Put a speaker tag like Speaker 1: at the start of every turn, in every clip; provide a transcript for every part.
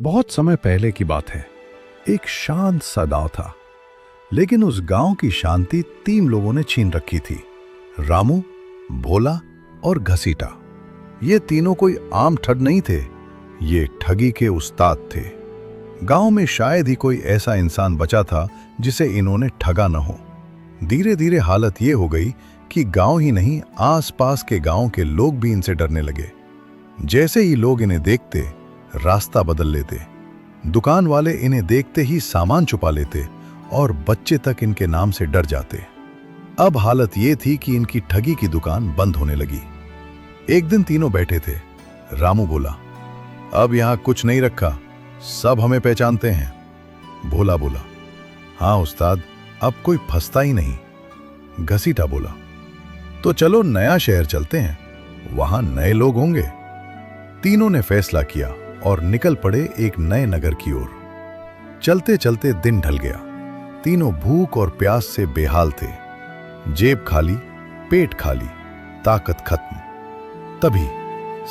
Speaker 1: बहुत समय पहले की बात है। एक शांत सा गांव था, लेकिन उस गांव की शांति 3 लोगों ने छीन रखी थी। रामू, भोला और घसीटा। ये तीनों कोई आम ठग नहीं थे, ये ठगी के उस्ताद थे। गांव में शायद ही कोई ऐसा इंसान बचा था जिसे इन्होंने ठगा न हो। धीरे धीरे हालत ये हो गई कि गांव ही नहीं, आसपास के गांव के लोग भी इनसे डरने लगे। जैसे ही लोग इन्हें देखते, रास्ता बदल लेते। दुकान वाले इन्हें देखते ही सामान छुपा लेते और बच्चे तक इनके नाम से डर जाते। अब हालत ये थी कि इनकी ठगी की दुकान बंद होने लगी। एक दिन तीनों बैठे थे। रामू बोला, अब यहां कुछ नहीं रखा, सब हमें पहचानते हैं। भोला बोला, हाँ उस्ताद, अब कोई फंसता ही नहीं। घसीटा बोला, तो चलो नया शहर चलते हैं, वहां नए लोग होंगे। तीनों ने फैसला किया और निकल पड़े एक नए नगर की ओर। चलते चलते दिन ढल गया। तीनों भूख और प्यास से बेहाल थे। जेब खाली, पेट खाली, ताकत खत्म। तभी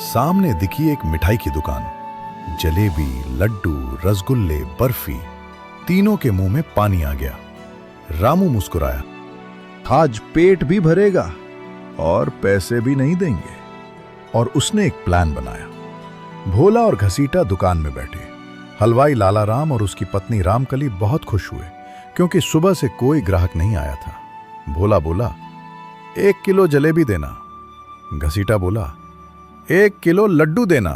Speaker 1: सामने दिखी एक मिठाई की दुकान। जलेबी, लड्डू, रसगुल्ले, बर्फी। तीनों के मुंह में पानी आ गया। रामू मुस्कुराया, आज पेट भी भरेगा और पैसे भी नहीं देंगे। और उसने एक प्लान बनाया। भोला और घसीटा दुकान में बैठे। हलवाई लाला राम और उसकी पत्नी रामकली बहुत खुश हुए, क्योंकि सुबह से कोई ग्राहक नहीं आया था। भोला बोला, 1 किलो जलेबी देना। घसीटा बोला, 1 किलो लड्डू देना।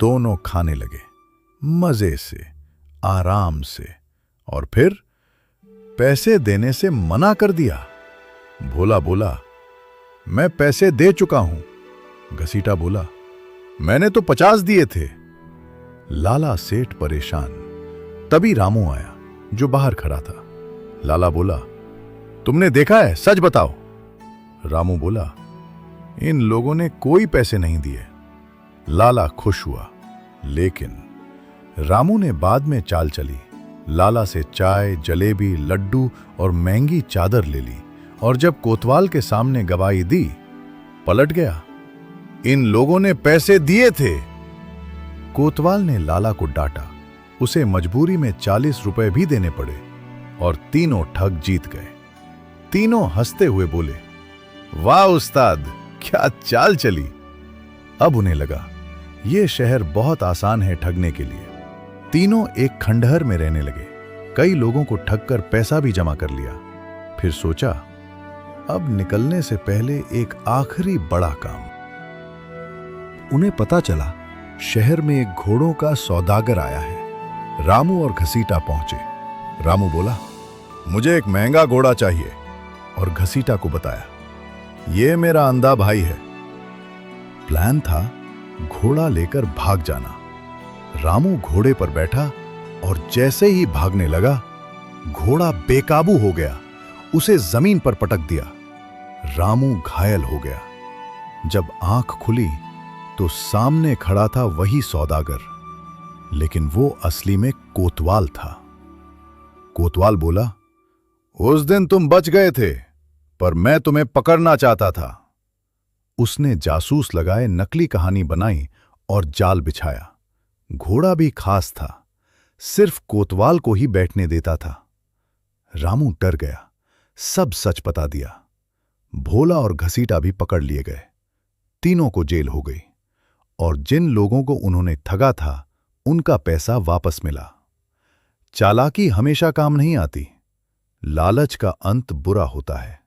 Speaker 1: दोनों खाने लगे, मजे से, आराम से। और फिर पैसे देने से मना कर दिया। भोला बोला, मैं पैसे दे चुका हूं। घसीटा बोला, मैंने तो 50 दिए थे। लाला सेठ परेशान। तभी रामू आया, जो बाहर खड़ा था। लाला बोला, तुमने देखा है, सच बताओ। रामू बोला, इन लोगों ने कोई पैसे नहीं दिए। लाला खुश हुआ, लेकिन रामू ने बाद में चाल चली। लाला से चाय, जलेबी, लड्डू और महंगी चादर ले ली, और जब कोतवाल के सामने गवाही दी, पलट गया। इन लोगों ने पैसे दिए थे। कोतवाल ने लाला को डांटा। उसे मजबूरी में 40 रुपए भी देने पड़े, और तीनों ठग जीत गए। तीनों हंसते हुए बोले, वाह उस्ताद, क्या चाल चली। अब उन्हें लगा, यह शहर बहुत आसान है ठगने के लिए। तीनों एक खंडहर में रहने लगे। कई लोगों को ठगकर पैसा भी जमा कर लिया। फिर सोचा, अब निकलने से पहले एक आखिरी बड़ा काम। उन्हें पता चला, शहर में एक घोड़ों का सौदागर आया है। रामू और घसीटा पहुंचे। रामू बोला, मुझे एक महंगा घोड़ा चाहिए। और घसीटा को बताया, यह मेरा अंधा भाई है। प्लान था घोड़ा लेकर भाग जाना। रामू घोड़े पर बैठा और जैसे ही भागने लगा, घोड़ा बेकाबू हो गया, उसे जमीन पर पटक दिया। रामू घायल हो गया। जब आंख खुली तो सामने खड़ा था वही सौदागर, लेकिन वो असली में कोतवाल था। कोतवाल बोला, उस दिन तुम बच गए थे, पर मैं तुम्हें पकड़ना चाहता था। उसने जासूस लगाए नकली कहानी बनाई और जाल बिछाया। घोड़ा भी खास था, सिर्फ कोतवाल को ही बैठने देता था। रामू डर गया, सब सच बता दिया। भोला और घसीटा भी पकड़ लिए गए। तीनों को जेल हो गई, और जिन लोगों को उन्होंने ठगा था, उनका पैसा वापस मिला। चालाकी हमेशा काम नहीं आती। लालच का अंत बुरा होता है।